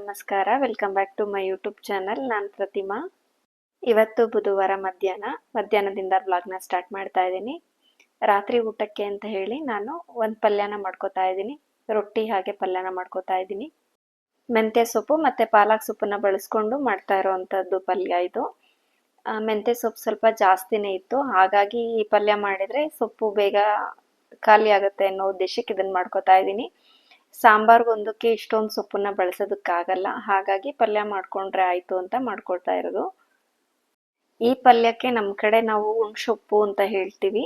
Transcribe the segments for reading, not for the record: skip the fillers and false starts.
ನಮಸ್ಕಾರ, welcome back to my YouTube channel. ನಾನು ಪ್ರತಿಮಾ. ಇವತ್ತು ಬುಧವಾರ ಮಧ್ಯಾಹ್ನದಿಂದ ವ್ಲಾಗ್ನ ಸ್ಟಾರ್ಟ್ ಮಾಡ್ತಾ ಇದ್ದೀನಿ. ರಾತ್ರಿ ಊಟಕ್ಕೆ ಅಂತ ಹೇಳಿ ನಾನು ಒಂದು ಪಲ್ಯನ ಮಾಡ್ಕೋತಾ ಇದ್ದೀನಿ. ರೊಟ್ಟಿ ಹಾಗೆ ಪಲ್ಯನ ಮಾಡ್ಕೋತಾ ಇದ್ದೀನಿ. ಮೆಂತ್ಯ ಸೊಪ್ಪು ಮತ್ತು ಪಾಲಕ್ ಸೊಪ್ಪನ್ನ ಬಳಸ್ಕೊಂಡು ಮಾಡ್ತಾ ಇರೋವಂಥದ್ದು ಪಲ್ಯ ಇದು. ಮೆಂತ್ಯ ಸೊಪ್ಪು ಸ್ವಲ್ಪ ಜಾಸ್ತಿನೇ ಇತ್ತು, ಹಾಗಾಗಿ ಈ ಪಲ್ಯ ಮಾಡಿದರೆ ಸೊಪ್ಪು ಬೇಗ ಖಾಲಿ ಆಗುತ್ತೆ ಅನ್ನೋ ಉದ್ದೇಶಕ್ಕೆ ಇದನ್ನು ಮಾಡ್ಕೋತಾ ಇದ್ದೀನಿ. ಸಾಂಬಾರ್ಗೊಂದಕ್ಕೆ ಇಷ್ಟೊಂದು ಸೊಪ್ಪನ್ನ ಬಳಸೋದಕ್ಕಾಗಲ್ಲ, ಹಾಗಾಗಿ ಪಲ್ಯ ಮಾಡ್ಕೊಂಡ್ರೆ ಆಯಿತು ಅಂತ ಮಾಡ್ಕೊಳ್ತಾ ಇರೋದು. ಈ ಪಲ್ಯಕ್ಕೆ ನಮ್ಮ ಕಡೆ ನಾವು ಉಣ್ಸೊಪ್ಪು ಅಂತ ಹೇಳ್ತೀವಿ.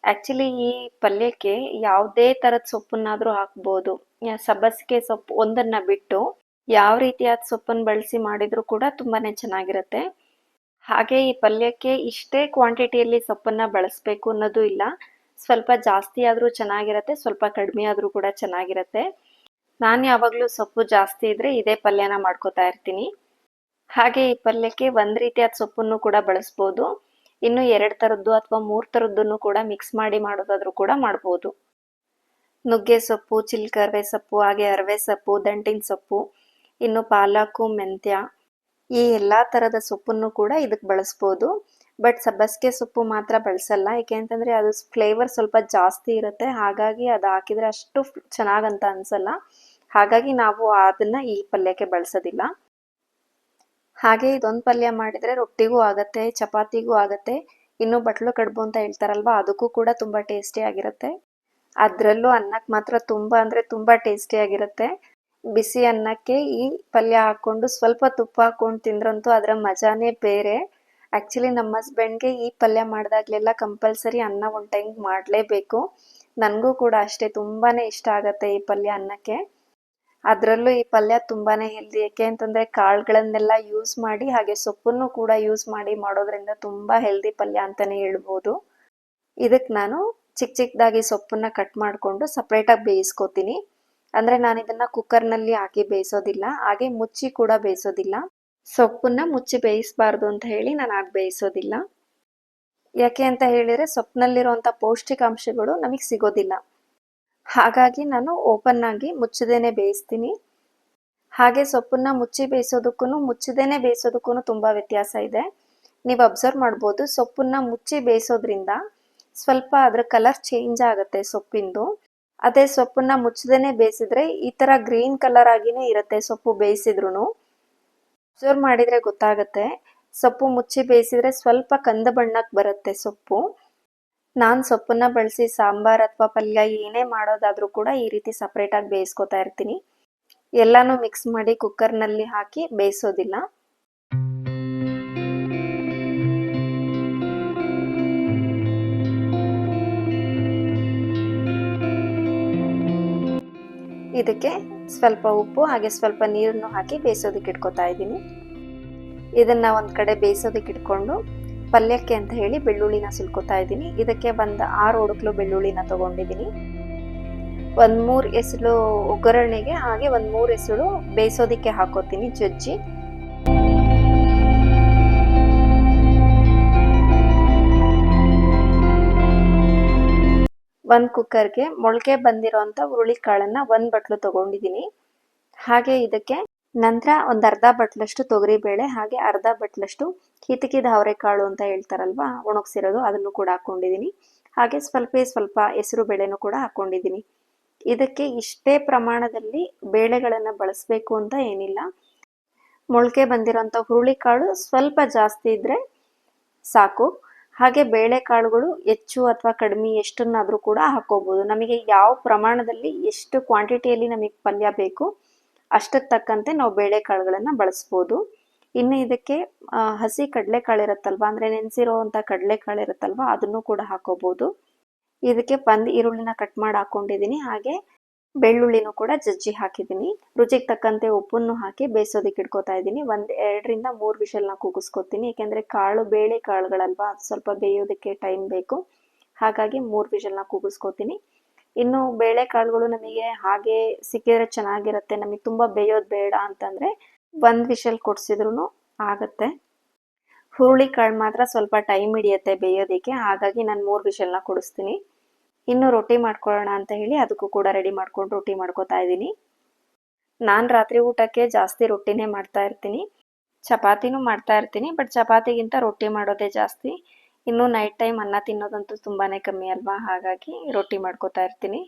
ಆ್ಯಕ್ಚುಲಿ ಈ ಪಲ್ಯಕ್ಕೆ ಯಾವುದೇ ಥರದ ಸೊಪ್ಪನ್ನಾದರೂ ಹಾಕ್ಬೋದು. ಸಬ್ಬಸಿಗೆ ಸೊಪ್ಪು ಒಂದನ್ನು ಬಿಟ್ಟು ಯಾವ ರೀತಿಯಾದ ಸೊಪ್ಪನ್ನು ಬಳಸಿ ಮಾಡಿದರೂ ಕೂಡ ತುಂಬಾ ಚೆನ್ನಾಗಿರುತ್ತೆ. ಹಾಗೆ ಈ ಪಲ್ಯಕ್ಕೆ ಇಷ್ಟೇ ಕ್ವಾಂಟಿಟಿಯಲ್ಲಿ ಸೊಪ್ಪನ್ನು ಬಳಸಬೇಕು ಅನ್ನೋದು ಇಲ್ಲ. ಸ್ವಲ್ಪ ಜಾಸ್ತಿ ಆದರೂ ಚೆನ್ನಾಗಿರುತ್ತೆ, ಸ್ವಲ್ಪ ಕಡಿಮೆ ಆದರೂ ಕೂಡ ಚೆನ್ನಾಗಿರುತ್ತೆ. ನಾನು ಯಾವಾಗಲೂ ಸೊಪ್ಪು ಜಾಸ್ತಿ ಇದ್ದರೆ ಇದೇ ಪಲ್ಯನ ಮಾಡ್ಕೋತಾ ಇರ್ತೀನಿ. ಹಾಗೆ ಈ ಪಲ್ಯಕ್ಕೆ ಒಂದು ರೀತಿಯಾದ ಸೊಪ್ಪನ್ನು ಕೂಡ ಬಳಸ್ಬೋದು. ಇನ್ನು 2 ಥರದ್ದು ಅಥವಾ 3 ಥರದ್ದನ್ನು ಕೂಡ ಮಿಕ್ಸ್ ಮಾಡಿ ಮಾಡೋದಾದರೂ ಕೂಡ ಮಾಡ್ಬೋದು. ನುಗ್ಗೆ ಸೊಪ್ಪು, ಚಿಲ್ಕರವೆ ಸೊಪ್ಪು, ಹಾಗೆ ಅರವೆ ಸೊಪ್ಪು, ದಂಟಿನ ಸೊಪ್ಪು, ಇನ್ನು ಪಾಲಕು, ಮೆಂತ್ಯ, ಈ ಎಲ್ಲ ಥರದ ಸೊಪ್ಪನ್ನು ಕೂಡ ಇದಕ್ಕೆ ಬಳಸ್ಬೋದು. ಬಟ್ ಸಬ್ಬಸಿಗೆ ಸೊಪ್ಪು ಮಾತ್ರ ಬಳಸಲ್ಲ, ಏಕೆ ಅಂತಂದರೆ ಅದು ಫ್ಲೇವರ್ ಸ್ವಲ್ಪ ಜಾಸ್ತಿ ಇರುತ್ತೆ. ಹಾಗಾಗಿ ಅದು ಹಾಕಿದರೆ ಅಷ್ಟು ಚೆನ್ನಾಗಂತ ಅನಿಸಲ್ಲ. ಹಾಗಾಗಿ ನಾವು ಅದನ್ನು ಈ ಪಲ್ಯಕ್ಕೆ ಬಳಸೋದಿಲ್ಲ. ಹಾಗೆ ಇದೊಂದು ಪಲ್ಯ ಮಾಡಿದರೆ ರೊಟ್ಟಿಗೂ ಆಗುತ್ತೆ, ಚಪಾತಿಗೂ ಆಗುತ್ತೆ. ಇನ್ನು ಬಟ್ಲು ಕಡುಬು ಅಂತ ಹೇಳ್ತಾರಲ್ವ, ಅದಕ್ಕೂ ಕೂಡ ತುಂಬ ಟೇಸ್ಟಿಯಾಗಿರುತ್ತೆ. ಅದರಲ್ಲೂ ಅನ್ನಕ್ಕೆ ಮಾತ್ರ ತುಂಬ ಅಂದರೆ ತುಂಬ ಟೇಸ್ಟಿಯಾಗಿರುತ್ತೆ. ಬಿಸಿ ಅನ್ನಕ್ಕೆ ಈ ಪಲ್ಯ ಹಾಕ್ಕೊಂಡು ಸ್ವಲ್ಪ ತುಪ್ಪ ಹಾಕ್ಕೊಂಡು ತಿಂದ್ರಂತೂ ಅದರ ಮಜಾನೇ ಬೇರೆ. ಆ್ಯಕ್ಚುಲಿ ನಮ್ಮ ಹಸ್ಬೆಂಡ್ಗೆ ಈ ಪಲ್ಯ ಮಾಡಿದಾಗಲೆಲ್ಲ ಕಂಪಲ್ಸರಿ ಅನ್ನ ಒಂದು ಟೈಮ್ ಮಾಡಲೇಬೇಕು. ನನಗೂ ಕೂಡ ಅಷ್ಟೇ, ತುಂಬಾ ಇಷ್ಟ ಆಗುತ್ತೆ ಈ ಪಲ್ಯ ಅನ್ನಕ್ಕೆ. ಅದರಲ್ಲೂ ಈ ಪಲ್ಯ ತುಂಬಾ ಹೆಲ್ದಿ, ಏಕೆ ಅಂತಂದರೆ ಕಾಳುಗಳನ್ನೆಲ್ಲ ಯೂಸ್ ಮಾಡಿ ಹಾಗೆ ಸೊಪ್ಪನ್ನು ಕೂಡ ಯೂಸ್ ಮಾಡಿ ಮಾಡೋದ್ರಿಂದ ತುಂಬ ಹೆಲ್ದಿ ಪಲ್ಯ ಅಂತಲೇ ಹೇಳ್ಬೋದು. ಇದಕ್ಕೆ ನಾನು ಚಿಕ್ಕ ಚಿಕ್ಕದಾಗಿ ಸೊಪ್ಪನ್ನು ಕಟ್ ಮಾಡಿಕೊಂಡು ಸಪ್ರೇಟಾಗಿ ಬೇಯಿಸ್ಕೊತೀನಿ. ಅಂದರೆ ನಾನು ಇದನ್ನು ಕುಕ್ಕರ್ನಲ್ಲಿ ಹಾಕಿ ಬೇಯಿಸೋದಿಲ್ಲ, ಹಾಗೆ ಮುಚ್ಚಿ ಕೂಡ ಬೇಯಿಸೋದಿಲ್ಲ. ಸೊಪ್ಪನ್ನು ಮುಚ್ಚಿ ಬೇಯಿಸಬಾರ್ದು ಅಂತ ಹೇಳಿ ನಾನು ಹಾಗೆ ಬೇಯಿಸೋದಿಲ್ಲ. ಯಾಕೆ ಅಂತ ಹೇಳಿದರೆ ಸೊಪ್ಪಿನಲ್ಲಿರುವಂಥ ಪೌಷ್ಟಿಕಾಂಶಗಳು ನಮಗೆ ಸಿಗೋದಿಲ್ಲ. ಹಾಗಾಗಿ ನಾನು ಓಪನ್ ಆಗಿ ಮುಚ್ಚದೇನೆ ಬೇಯಿಸ್ತೀನಿ. ಹಾಗೆ ಸೊಪ್ಪನ್ನು ಮುಚ್ಚಿ ಬೇಯಿಸೋದಕ್ಕೂ ಮುಚ್ಚದೇನೆ ಬೇಯಿಸೋದಕ್ಕೂ ತುಂಬ ವ್ಯತ್ಯಾಸ ಇದೆ. ನೀವು ಅಬ್ಸರ್ವ್ ಮಾಡ್ಬೋದು, ಸೊಪ್ಪನ್ನು ಮುಚ್ಚಿ ಬೇಯಿಸೋದ್ರಿಂದ ಸ್ವಲ್ಪ ಅದರ ಕಲರ್ ಚೇಂಜ್ ಆಗುತ್ತೆ ಸೊಪ್ಪಿಂದು. ಅದೇ ಸೊಪ್ಪನ್ನು ಮುಚ್ಚದೇನೆ ಬೇಯಿಸಿದ್ರೆ ಈ ಥರ ಗ್ರೀನ್ ಕಲರ್ ಆಗಿನೇ ಇರುತ್ತೆ ಸೊಪ್ಪು ಬೇಯಿಸಿದ್ರೂ. ಅಬ್ಸರ್ವ್ ಮಾಡಿದರೆ ಗೊತ್ತಾಗುತ್ತೆ, ಸೊಪ್ಪು ಮುಚ್ಚಿ ಬೇಯಿಸಿದ್ರೆ ಸ್ವಲ್ಪ ಕಂದು ಬಣ್ಣಕ್ಕೆ ಬರುತ್ತೆ ಸೊಪ್ಪು. ನಾನು ಸೊಪ್ಪನ್ನು ಬಳಸಿ ಸಾಂಬಾರು ಅಥವಾ ಪಲ್ಯ ಏನೇ ಮಾಡೋದಾದರೂ ಕೂಡ ಈ ರೀತಿ ಸಪ್ರೇಟಾಗಿ ಬೇಯಿಸ್ಕೊತಾ ಇರ್ತೀನಿ. ಎಲ್ಲನೂ ಮಿಕ್ಸ್ ಮಾಡಿ ಕುಕ್ಕರ್ನಲ್ಲಿ ಹಾಕಿ ಬೇಯಿಸೋದಿಲ್ಲ. ಇದಕ್ಕೆ ಸ್ವಲ್ಪ ಉಪ್ಪು ಹಾಗೆ ಸ್ವಲ್ಪ ನೀರನ್ನು ಹಾಕಿ ಬೇಯಿಸೋದಕ್ಕೆ ಇಟ್ಕೊತಾ ಇದ್ದೀನಿ. ಇದನ್ನು ಒಂದು ಕಡೆ ಬೇಯಿಸೋದಕ್ಕೆ ಇಟ್ಕೊಂಡು ಪಲ್ಯಕ್ಕೆ ಅಂತ ಹೇಳಿ ಬೆಳ್ಳುಳ್ಳಿನ ಸುಲ್ಕೋತಾ ಇದ್ದೀನಿ. ಇದಕ್ಕೆ ಒಂದು 6 ಒಡಕ್ಲು ಬೆಳ್ಳುಳ್ಳಿನ ತೊಗೊಂಡಿದ್ದೀನಿ. 1-3 ಎಸಳು ಒಗ್ಗರಣೆಗೆ, ಹಾಗೆ 1-3 ಎಸಳು ಬೇಯಿಸೋದಕ್ಕೆ ಹಾಕೋತೀನಿ ಜಜ್ಜಿ. ಒಂದು ಕುಕ್ಕರ್ಗೆ ಮೊಳಕೆ ಬಂದಿರೋಂಥ ಹುರುಳಿಕಾಳನ್ನು 1 ಬಟ್ಲು ತೊಗೊಂಡಿದ್ದೀನಿ. ಹಾಗೆ ಇದಕ್ಕೆ ನಂತರ ಒಂದು ಅರ್ಧ ಬಟ್ಲಷ್ಟು ತೊಗರಿಬೇಳೆ, ಹಾಗೆ ಅರ್ಧ ಬಟ್ಲಷ್ಟು ಹಿತಕಿದ ಅವರೆಕಾಳು ಅಂತ ಹೇಳ್ತಾರಲ್ವ, ಒಣಗಿಸಿರೋದು, ಅದನ್ನು ಕೂಡ ಹಾಕ್ಕೊಂಡಿದ್ದೀನಿ. ಹಾಗೆ ಸ್ವಲ್ಪ ಹೆಸರು ಬೇಳೆನೂ ಕೂಡ ಹಾಕ್ಕೊಂಡಿದ್ದೀನಿ. ಇದಕ್ಕೆ ಇಷ್ಟೇ ಪ್ರಮಾಣದಲ್ಲಿ ಬೇಳೆಗಳನ್ನು ಬಳಸಬೇಕು ಅಂತ ಏನಿಲ್ಲ. ಮೊಳಕೆ ಬಂದಿರೋಂಥ ಹುರುಳಿಕಾಳು ಸ್ವಲ್ಪ ಜಾಸ್ತಿ ಇದ್ದರೆ ಸಾಕು. ಹಾಗೆ ಬೇಳೆಕಾಳುಗಳು ಹೆಚ್ಚು ಅಥವಾ ಕಡಿಮೆ ಎಷ್ಟನ್ನಾದರೂ ಕೂಡ ಹಾಕೋಬೋದು. ನಮಗೆ ಯಾವ ಪ್ರಮಾಣದಲ್ಲಿ ಎಷ್ಟು ಕ್ವಾಂಟಿಟಿಯಲ್ಲಿ ನಮಗೆ ಪಲ್ಯ ಬೇಕು ಅಷ್ಟಕ್ಕೆ ತಕ್ಕಂತೆ ನಾವು ಬೇಳೆಕಾಳುಗಳನ್ನು ಬಳಸ್ಬೋದು. ಇನ್ನು ಇದಕ್ಕೆ ಹಸಿ ಕಡಲೆಕಾಳು ಇರುತ್ತಲ್ವ, ಅಂದರೆ ನೆನೆಸಿರೋವಂಥ ಕಡಲೆಕಾಳು ಇರುತ್ತಲ್ವ, ಅದನ್ನು ಕೂಡ ಹಾಕೋಬೋದು. ಇದಕ್ಕೆ 1 ಈರುಳ್ಳಿನ ಕಟ್ ಮಾಡಿ ಹಾಕ್ಕೊಂಡಿದ್ದೀನಿ. ಹಾಗೆ ಬೆಳ್ಳುಳ್ಳಿನೂ ಕೂಡ ಜಜ್ಜಿ ಹಾಕಿದ್ದೀನಿ. ರುಚಿಗೆ ತಕ್ಕಂತೆ ಉಪ್ಪನ್ನು ಹಾಕಿ ಬೇಯಿಸೋದಕ್ಕೆ ಇಟ್ಕೋತಾ ಇದ್ದೀನಿ. 2ರಿಂದ 3 ವಿಷಲ್ನ ಕೂಗಿಸ್ಕೊತೀನಿ, ಏಕೆಂದರೆ ಬೇಳೆ ಕಾಳುಗಳಲ್ವ, ಅದು ಸ್ವಲ್ಪ ಬೇಯೋದಕ್ಕೆ ಟೈಮ್ ಬೇಕು. ಹಾಗಾಗಿ 3 ವಿಷಲ್ನ ಕೂಗಿಸ್ಕೊತೀನಿ. ಇನ್ನು ಬೇಳೆಕಾಳುಗಳು ನಮಗೆ ಹಾಗೆ ಸಿಕ್ಕಿದ್ರೆ ಚೆನ್ನಾಗಿರುತ್ತೆ, ನಮಗೆ ತುಂಬ ಬೇಯೋದು ಬೇಡ ಅಂತಂದರೆ 1 ವಿಷಲ್ ಕೊಡಿಸಿದ್ರೂ ಆಗುತ್ತೆ. ಹುರುಳಿಕಾಳು ಮಾತ್ರ ಸ್ವಲ್ಪ ಟೈಮ್ ಹಿಡಿಯುತ್ತೆ ಬೇಯೋದಕ್ಕೆ, ಹಾಗಾಗಿ ನಾನು 3 ವಿಷಲ್ನ ಕೊಡಿಸ್ತೀನಿ. ಇನ್ನು ರೊಟ್ಟಿ ಮಾಡ್ಕೊಳ್ಳೋಣ ಅಂತ ಹೇಳಿ ಅದಕ್ಕೂ ಕೂಡ ರೆಡಿ ಮಾಡ್ಕೊಂಡು ರೊಟ್ಟಿ ಮಾಡ್ಕೋತಾ ಇದ್ದೀನಿ. ನಾನು ರಾತ್ರಿ ಊಟಕ್ಕೆ ಜಾಸ್ತಿ ರೊಟ್ಟಿನೇ ಮಾಡ್ತಾ ಇರ್ತೀನಿ. ಚಪಾತಿನೂ ಮಾಡ್ತಾ ಇರ್ತೀನಿ, ಬಟ್ ಚಪಾತಿಗಿಂತ ರೊಟ್ಟಿ ಮಾಡೋದೇ ಜಾಸ್ತಿ. ಇನ್ನು ನೈಟ್ ಟೈಮ್ ಅನ್ನ ತಿನ್ನೋದಂತೂ ತುಂಬಾನೇ ಕಮ್ಮಿ ಅಲ್ವಾ, ಹಾಗಾಗಿ ರೊಟ್ಟಿ ಮಾಡ್ಕೋತಾ ಇರ್ತೀನಿ.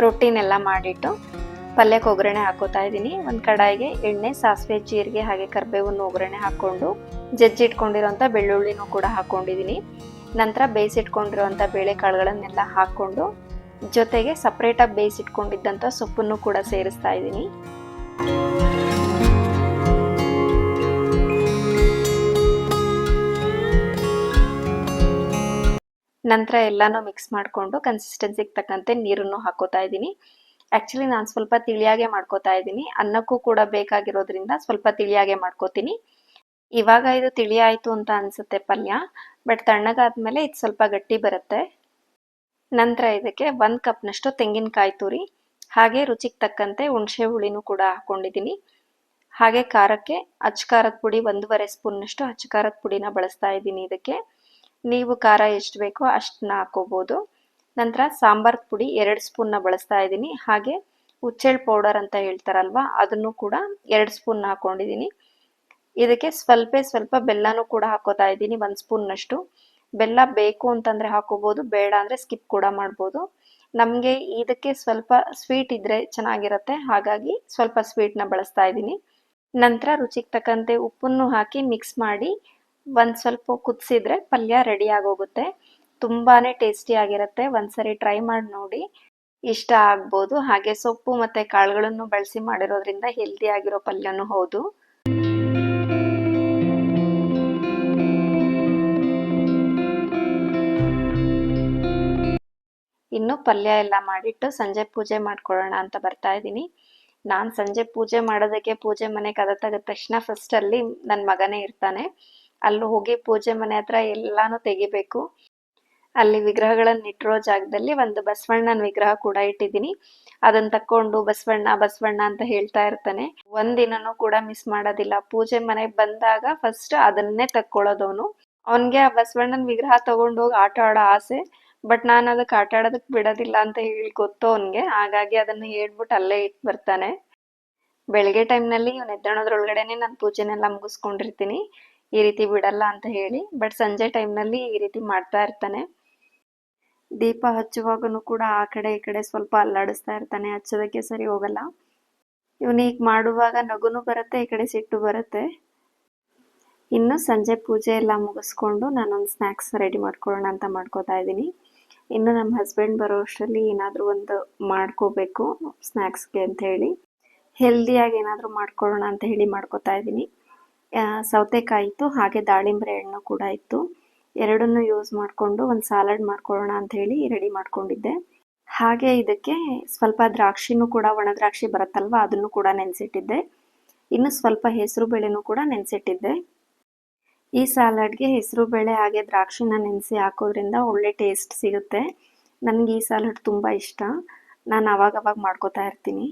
ರೊಟ್ಟಿನೆಲ್ಲ ಮಾಡಿಟ್ಟು ಪಲ್ಯಕ್ಕೆ ಒಗ್ಗರಣೆ ಹಾಕೋತಾ ಇದ್ದೀನಿ. ಒಂದು ಕಡಾಯಿಗೆ ಎಣ್ಣೆ, ಸಾಸಿವೆ, ಜೀರಿಗೆ ಹಾಗೆ ಕರಿಬೇವನ್ನು ಒಗ್ಗರಣೆ ಹಾಕ್ಕೊಂಡು ಜಜ್ಜಿಟ್ಕೊಂಡಿರೋಂಥ ಬೆಳ್ಳುಳ್ಳಿನೂ ಕೂಡ ಹಾಕ್ಕೊಂಡಿದ್ದೀನಿ. ನಂತರ ಬೇಯಿಸಿಟ್ಕೊಂಡಿರೋಂಥ ಬೇಳೆಕಾಳುಗಳನ್ನೆಲ್ಲ ಹಾಕ್ಕೊಂಡು ಜೊತೆಗೆ ಸಪ್ರೇಟಾಗಿ ಬೇಯಿಸಿಟ್ಕೊಂಡಿದ್ದಂಥ ಸೊಪ್ಪನ್ನು ಕೂಡ ಸೇರಿಸ್ತಾ ಇದ್ದೀನಿ. ನಂತರ ಎಲ್ಲನೂ ಮಿಕ್ಸ್ ಮಾಡಿಕೊಂಡು ಕನ್ಸಿಸ್ಟೆನ್ಸಿಗೆ ತಕ್ಕಂತೆ ನೀರನ್ನು ಹಾಕೋತಾ ಇದ್ದೀನಿ. ಆ್ಯಕ್ಚುಲಿ ನಾನು ಸ್ವಲ್ಪ ತಿಳಿಯಾಗೆ ಮಾಡ್ಕೋತಾ ಇದ್ದೀನಿ, ಅನ್ನಕ್ಕೂ ಕೂಡ ಬೇಕಾಗಿರೋದ್ರಿಂದ ಸ್ವಲ್ಪ ತಿಳಿಯಾಗೆ ಮಾಡ್ಕೋತೀನಿ. ಇವಾಗ ಇದು ತಿಳಿ ಆಯಿತು ಅಂತ ಅನಿಸುತ್ತೆ ಪಲ್ಯ, ಬಟ್ ತಣ್ಣಗಾದ್ಮೇಲೆ ಇದು ಸ್ವಲ್ಪ ಗಟ್ಟಿ ಬರುತ್ತೆ. ನಂತರ ಇದಕ್ಕೆ 1 ಕಪ್ನಷ್ಟು ತೆಂಗಿನಕಾಯಿ ತುರಿ ಹಾಗೆ ರುಚಿಗೆ ತಕ್ಕಂತೆ ಹುಣಸೆ ಹುಳಿನೂ ಕೂಡ ಹಾಕ್ಕೊಂಡಿದ್ದೀನಿ. ಹಾಗೆ ಖಾರಕ್ಕೆ ಅಚ್ಚ ಖಾರದ ಪುಡಿ 1.5 ಸ್ಪೂನ್ನಷ್ಟು ಅಚ್ಚ ಖಾರದ ಪುಡಿನ ಬಳಸ್ತಾ ಇದ್ದೀನಿ. ಇದಕ್ಕೆ ನೀವು ಖಾರ ಎಷ್ಟು ಬೇಕೋ ಅಷ್ಟನ್ನ ಹಾಕೋಬೋದು. ನಂತರ ಸಾಂಬಾರ್ ಪುಡಿ 2 ಸ್ಪೂನ್ನ ಬಳಸ್ತಾ ಇದ್ದೀನಿ. ಹಾಗೆ ಹುಚ್ಚೆಳ್ಳು ಪೌಡರ್ ಅಂತ ಹೇಳ್ತಾರಲ್ವ, ಅದನ್ನು ಕೂಡ 2 ಸ್ಪೂನ್ ಹಾಕೊಂಡಿದ್ದೀನಿ. ಇದಕ್ಕೆ ಸ್ವಲ್ಪ ಬೆಲ್ಲನೂ ಕೂಡ ಹಾಕೋತಾ ಇದ್ದೀನಿ, 1 ಸ್ಪೂನ್ನಷ್ಟು. ಬೆಲ್ಲ ಬೇಕು ಅಂತಂದರೆ ಹಾಕೋಬೋದು, ಬೇಡ ಅಂದರೆ ಸ್ಕಿಪ್ ಕೂಡ ಮಾಡ್ಬೋದು. ನಮಗೆ ಇದಕ್ಕೆ ಸ್ವಲ್ಪ ಸ್ವೀಟ್ ಇದ್ದರೆ ಚೆನ್ನಾಗಿರುತ್ತೆ, ಹಾಗಾಗಿ ಸ್ವಲ್ಪ ಸ್ವೀಟ್ನ ಬಳಸ್ತಾ ಇದ್ದೀನಿ. ನಂತರ ರುಚಿಗೆ ತಕ್ಕಂತೆ ಉಪ್ಪನ್ನು ಹಾಕಿ ಮಿಕ್ಸ್ ಮಾಡಿ ಒಂದು ಸ್ವಲ್ಪ ಕುದಿಸಿದ್ರೆ ಪಲ್ಯ ರೆಡಿ ಆಗೋಗುತ್ತೆ. ತುಂಬಾ ಟೇಸ್ಟಿಯಾಗಿರುತ್ತೆ. ಒಂದ್ಸರಿ ಟ್ರೈ ಮಾಡಿ ನೋಡಿ, ಇಷ್ಟ ಆಗ್ಬೋದು. ಹಾಗೆ ಸೊಪ್ಪು ಮತ್ತು ಕಾಳುಗಳನ್ನು ಬಳಸಿ ಮಾಡಿರೋದ್ರಿಂದ ಹೆಲ್ದಿ ಆಗಿರೋ ಪಲ್ಯನೂ ಹೌದು. ಇನ್ನು ಪಲ್ಯ ಎಲ್ಲ ಮಾಡಿಟ್ಟು ಸಂಜೆ ಪೂಜೆ ಮಾಡ್ಕೊಳ್ಳೋಣ ಅಂತ ಬರ್ತಾ ಇದ್ದೀನಿ. ನಾನು ಸಂಜೆ ಪೂಜೆ ಮಾಡೋದಕ್ಕೆ ಪೂಜೆ ಮನೆ ಕದ ತೆಗೆದ ತಕ್ಷಣ ಫಸ್ಟ್ ಅಲ್ಲಿ ನನ್ನ ಮಗನೇ ಇರ್ತಾನೆ. ಅಲ್ಲಿ ಹೋಗಿ ಪೂಜೆ ಮನೆ ಹತ್ರ ಎಲ್ಲಾನು ತೆಗಿಬೇಕು. ಅಲ್ಲಿ ವಿಗ್ರಹಗಳನ್ನು ಇಟ್ಟಿರೋ ಜಾಗದಲ್ಲಿ ಒಂದು ಬಸವಣ್ಣನ ವಿಗ್ರಹ ಕೂಡ ಇಟ್ಟಿದ್ದೀನಿ. ಅದನ್ನ ತಕ್ಕೊಂಡು ಬಸವಣ್ಣ ಅಂತ ಹೇಳ್ತಾ ಇರ್ತಾನೆ. ಒಂದಿನನೂ ಕೂಡ ಮಿಸ್ ಮಾಡೋದಿಲ್ಲ. ಪೂಜೆ ಮನೆಗೆ ಬಂದಾಗ ಫಸ್ಟ್ ಅದನ್ನೇ ತಕ್ಕೊಳ್ಳೋದವನು. ಅವನಿಗೆ ಆ ಬಸವಣ್ಣನ ವಿಗ್ರಹ ತಗೊಂಡೋಗಿ ಆಟ ಆಡೋ ಆಸೆ, ಬಟ್ ನಾನು ಅದಕ್ಕೆ ಆಟ ಆಡೋದಕ್ಕೆ ಬಿಡೋದಿಲ್ಲ ಅಂತ ಹೇಳಿ ಗೊತ್ತು ಅವನಿಗೆ. ಹಾಗಾಗಿ ಅದನ್ನು ಹೇಳ್ಬಿಟ್ಟು ಅಲ್ಲೇ ಇಟ್ಟು ಬರ್ತಾನೆ. ಬೆಳಗ್ಗೆ ಟೈಮ್ನಲ್ಲಿ ಇವನು ಎದ್ದೇಳೋದ್ರೊಳಗಡೆನೆ ನಾನು ಪೂಜೆನೆಲ್ಲ ಮುಗಿಸ್ಕೊಂಡಿರ್ತೀನಿ, ಈ ರೀತಿ ಬಿಡಲ್ಲ ಅಂತ ಹೇಳಿ. ಬಟ್ ಸಂಜೆ ಟೈಮ್ನಲ್ಲಿ ಈ ರೀತಿ ಮಾಡ್ತಾ ಇರ್ತಾನೆ. ದೀಪ ಹಚ್ಚುವಾಗನು ಕೂಡ ಆ ಕಡೆ ಈ ಕಡೆ ಸ್ವಲ್ಪ ಅಲ್ಲಾಡಿಸ್ತಾ ಇರ್ತಾನೆ, ಹಚ್ಚೋದಕ್ಕೆ ಸರಿ ಹೋಗಲ್ಲ. ಇವನಿಗೆ ಮಾಡುವಾಗ ನಗುನು ಬರುತ್ತೆ, ಈ ಕಡೆ ಸಿಟ್ಟು ಬರುತ್ತೆ. ಇನ್ನು ಸಂಜೆ ಪೂಜೆ ಎಲ್ಲ ಮುಗಿಸ್ಕೊಂಡು ನಾನೊಂದು ಸ್ನ್ಯಾಕ್ಸ್ ರೆಡಿ ಮಾಡ್ಕೊಳ್ಳೋಣ ಅಂತ ಮಾಡ್ಕೋತಾ ಇದ್ದೀನಿ. ಇನ್ನು ನಮ್ಮ ಹಸ್ಬೆಂಡ್ ಬರೋ ಅಷ್ಟರಲ್ಲಿ ಏನಾದರೂ ಒಂದು ಮಾಡ್ಕೋಬೇಕು ಸ್ನ್ಯಾಕ್ಸ್ಗೆ ಅಂತ ಹೇಳಿ, ಹೆಲ್ದಿಯಾಗಿ ಏನಾದರೂ ಮಾಡ್ಕೊಳ್ಳೋಣ ಅಂತ ಹೇಳಿ ಮಾಡ್ಕೋತಾ ಇದ್ದೀನಿ. ಸೌತೆಕಾಯಿ ಇತ್ತು, ಹಾಗೆ ದಾಳಿಂಬೆ ಹಣ್ಣು ಕೂಡ ಇತ್ತು. ಎರಡನ್ನೂ ಯೂಸ್ ಮಾಡಿಕೊಂಡು ಒಂದು ಸಾಲಡ್ ಮಾಡ್ಕೊಳ್ಳೋಣ ಅಂತ ಹೇಳಿ ರೆಡಿ ಮಾಡ್ಕೊಂಡಿದ್ದೆ. ಹಾಗೆ ಇದಕ್ಕೆ ಸ್ವಲ್ಪ ದ್ರಾಕ್ಷಿನೂ ಕೂಡ, ಒಣ ದ್ರಾಕ್ಷಿ ಬರುತ್ತಲ್ವ, ಅದನ್ನು ಕೂಡ ನೆನೆಸಿಟ್ಟಿದ್ದೆ. ಇನ್ನು ಸ್ವಲ್ಪ ಹೆಸರು ಬೇಳೆನೂ ಕೂಡ ನೆನೆಸಿಟ್ಟಿದ್ದೆ. ಈ ಸಾಲಡ್ಗೆ ಹೆಸರು ಬೇಳೆ ಹಾಗೆ ದ್ರಾಕ್ಷಿನ ನೆನೆಸಿ ಹಾಕೋದ್ರಿಂದ ಒಳ್ಳೆ ಟೇಸ್ಟ್ ಸಿಗುತ್ತೆ. ನನಗೆ ಈ ಸಾಲಡ್ ತುಂಬ ಇಷ್ಟ, ನಾನು ಅವಾಗವಾಗ ಮಾಡ್ಕೋತಾ ಇರ್ತೀನಿ.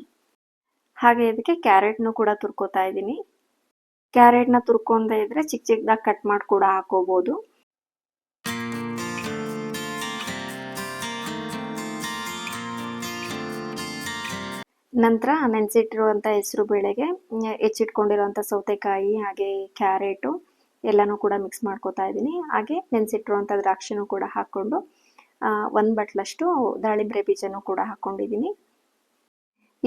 ಹಾಗೆ ಇದಕ್ಕೆ ಕ್ಯಾರೆಟ್ನು ಕೂಡ ತುರ್ಕೋತಾ ಇದ್ದೀನಿ. ಕ್ಯಾರೆಟ್ನ ತುರ್ಕೊಂಡೇ ಇದ್ರೆ ಚಿಕ್ಕ ಚಿಕ್ಕದಾಗಿ ಕಟ್ ಮಾಡಿ ಕೂಡ ಹಾಕೋಬೋದು. ನಂತರ ನೆನೆಸಿಟ್ಟಿರುವಂಥ ಹೆಸರು ಬೇಳೆಗೆ ಹೆಚ್ಚಿಟ್ಕೊಂಡಿರುವಂಥ ಸೌತೆಕಾಯಿ ಹಾಗೆ ಕ್ಯಾರೆಟು ಎಲ್ಲನೂ ಕೂಡ ಮಿಕ್ಸ್ ಮಾಡ್ಕೋತಾ ಇದ್ದೀನಿ. ಹಾಗೆ ನೆನೆಸಿಟ್ಟಿರುವಂಥ ದ್ರಾಕ್ಷಿನೂ ಕೂಡ ಹಾಕ್ಕೊಂಡು 1 ಬಟ್ಲಷ್ಟು ದಾಳಿಂಬೆ ಬೀಜನೂ ಕೂಡ ಹಾಕ್ಕೊಂಡಿದ್ದೀನಿ.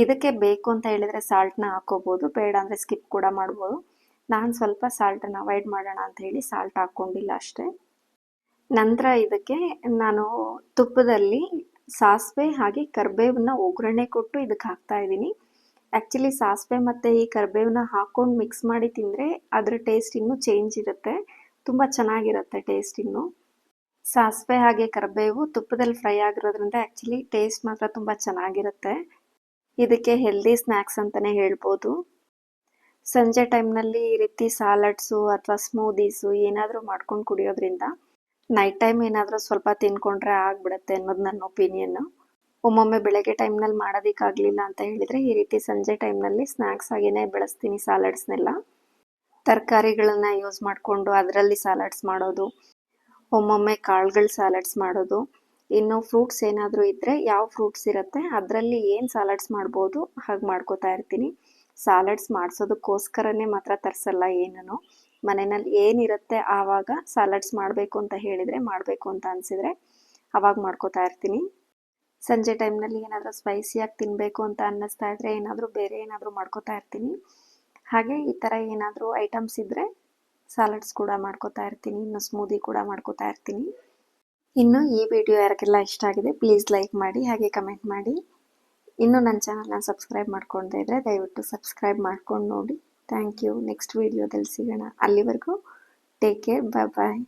ಇದಕ್ಕೆ ಬೇಕು ಅಂತ ಹೇಳಿದರೆ ಸಾಲ್ಟ್ನ ಹಾಕೋಬೋದು, ಬೇಡ ಅಂದರೆ ಸ್ಕಿಪ್ ಕೂಡ ಮಾಡ್ಬೋದು. ನಾನು ಸ್ವಲ್ಪ ಸಾಲ್ಟನ್ನು ಅವಾಯ್ಡ್ ಮಾಡೋಣ ಅಂತ ಹೇಳಿ ಸಾಲ್ಟ್ ಹಾಕ್ಕೊಂಡಿಲ್ಲ ಅಷ್ಟೇ. ನಂತರ ಇದಕ್ಕೆ ನಾನು ತುಪ್ಪದಲ್ಲಿ ಸಾಸಿವೆ ಹಾಗೆ ಕರಿಬೇವನ್ನ ಒಗ್ಗರಣೆ ಕೊಟ್ಟು ಇದಕ್ಕೆ ಹಾಕ್ತಾ ಇದ್ದೀನಿ. ಆ್ಯಕ್ಚುಲಿ ಸಾಸಿವೆ ಮತ್ತು ಈ ಕರಿಬೇವನ್ನ ಹಾಕ್ಕೊಂಡು ಮಿಕ್ಸ್ ಮಾಡಿ ತಿಂದರೆ ಅದರ ಟೇಸ್ಟ್ ಇನ್ನೂ ಚೇಂಜ್ ಇರುತ್ತೆ, ತುಂಬ ಚೆನ್ನಾಗಿರುತ್ತೆ ಟೇಸ್ಟ್ ಇನ್ನೂ. ಸಾಸಿವೆ ಹಾಗೆ ಕರಿಬೇವು ತುಪ್ಪದಲ್ಲಿ ಫ್ರೈ ಆಗಿರೋದ್ರಿಂದ ಆ್ಯಕ್ಚುಲಿ ಟೇಸ್ಟ್ ಮಾತ್ರ ತುಂಬ ಚೆನ್ನಾಗಿರುತ್ತೆ. ಇದಕ್ಕೆ ಹೆಲ್ದಿ ಸ್ನ್ಯಾಕ್ಸ್ ಅಂತಲೇ ಹೇಳ್ಬೋದು. ಸಂಜೆ ಟೈಮ್ನಲ್ಲಿ ಈ ರೀತಿ ಸಾಲಡ್ಸು ಅಥವಾ ಸ್ಮೂದೀಸು ಏನಾದರೂ ಮಾಡ್ಕೊಂಡು ಕುಡಿಯೋದ್ರಿಂದ ನೈಟ್ ಟೈಮ್ ಏನಾದರೂ ಸ್ವಲ್ಪ ತಿನ್ಕೊಂಡ್ರೆ ಆಗ್ಬಿಡುತ್ತೆ ಅನ್ನೋದು ನನ್ನ ಒಪಿನಿಯನ್ನು. ಒಮ್ಮೊಮ್ಮೆ ಬೆಳಗ್ಗೆ ಟೈಮ್ನಲ್ಲಿ ಮಾಡೋದಕ್ಕಾಗಲಿಲ್ಲ ಅಂತ ಹೇಳಿದರೆ ಈ ರೀತಿ ಸಂಜೆ ಟೈಮ್ನಲ್ಲಿ ಸ್ನ್ಯಾಕ್ಸ್ ಆಗಿಯೇ ಬೆಳೆಸ್ತೀನಿ ಸಾಲಡ್ಸ್ನೆಲ್ಲ. ತರಕಾರಿಗಳನ್ನ ಯೂಸ್ ಮಾಡಿಕೊಂಡು ಅದರಲ್ಲಿ ಸಾಲಡ್ಸ್ ಮಾಡೋದು, ಒಮ್ಮೊಮ್ಮೆ ಕಾಳುಗಳ ಸಾಲಡ್ಸ್ ಮಾಡೋದು, ಇನ್ನು ಫ್ರೂಟ್ಸ್ ಏನಾದರೂ ಇದ್ದರೆ ಯಾವ ಫ್ರೂಟ್ಸ್ ಇರುತ್ತೆ ಅದರಲ್ಲಿ ಏನು ಸಾಲಡ್ಸ್ ಮಾಡ್ಬೋದು ಹಾಗೆ ಮಾಡ್ಕೋತಾ ಇರ್ತೀನಿ. ಸಾಲಡ್ಸ್ ಮಾಡಿಸೋದಕ್ಕೋಸ್ಕರನೇ ಮಾತ್ರ ತರಿಸಲ್ಲ ಏನೂ. ಮನೆಯಲ್ಲಿ ಏನಿರುತ್ತೆ ಆವಾಗ ಸಾಲಡ್ಸ್ ಮಾಡಬೇಕು ಅಂತ ಹೇಳಿದರೆ, ಮಾಡಬೇಕು ಅಂತ ಅನಿಸಿದರೆ ಆವಾಗ ಮಾಡ್ಕೋತಾ ಇರ್ತೀನಿ. ಸಂಜೆ ಟೈಮ್ನಲ್ಲಿ ಏನಾದರೂ ಸ್ಪೈಸಿಯಾಗಿ ತಿನ್ನಬೇಕು ಅಂತ ಅನ್ನಿಸ್ತಾ ಇದ್ದರೆ ಏನಾದರೂ ಬೇರೆ ಏನಾದರೂ ಮಾಡ್ಕೋತಾ ಇರ್ತೀನಿ. ಹಾಗೆ ಈ ಥರ ಏನಾದರೂ ಐಟಮ್ಸ್ ಇದ್ದರೆ ಸಾಲಡ್ಸ್ ಕೂಡ ಮಾಡ್ಕೋತಾ ಇರ್ತೀನಿ, ಇನ್ನು ಸ್ಮೂದಿ ಕೂಡ ಮಾಡ್ಕೋತಾ ಇರ್ತೀನಿ. ಇನ್ನು ಈ ವಿಡಿಯೋ ಯಾರಿಗೆಲ್ಲ ಇಷ್ಟ ಆಗಿದೆ ಪ್ಲೀಸ್ ಲೈಕ್ ಮಾಡಿ, ಹಾಗೆ ಕಮೆಂಟ್ ಮಾಡಿ. ಇನ್ನೂ ನನ್ನ ಚಾನಲ್ನ ಸಬ್ಸ್ಕ್ರೈಬ್ ಮಾಡ್ಕೊಳ್ತಾ ಇದ್ದರೆ ದಯವಿಟ್ಟು ಸಬ್ಸ್ಕ್ರೈಬ್ ಮಾಡ್ಕೊಂಡು ನೋಡಿ. Thank you. ನೆಕ್ಸ್ಟ್ ವಿಡಿಯೋದಲ್ಲಿ ಸಿಗೋಣ. ಅಲ್ಲಿವರೆಗೂ ಟೇಕ್ ಕೇರ್, ಬಾಯ್ ಬಾಯ್.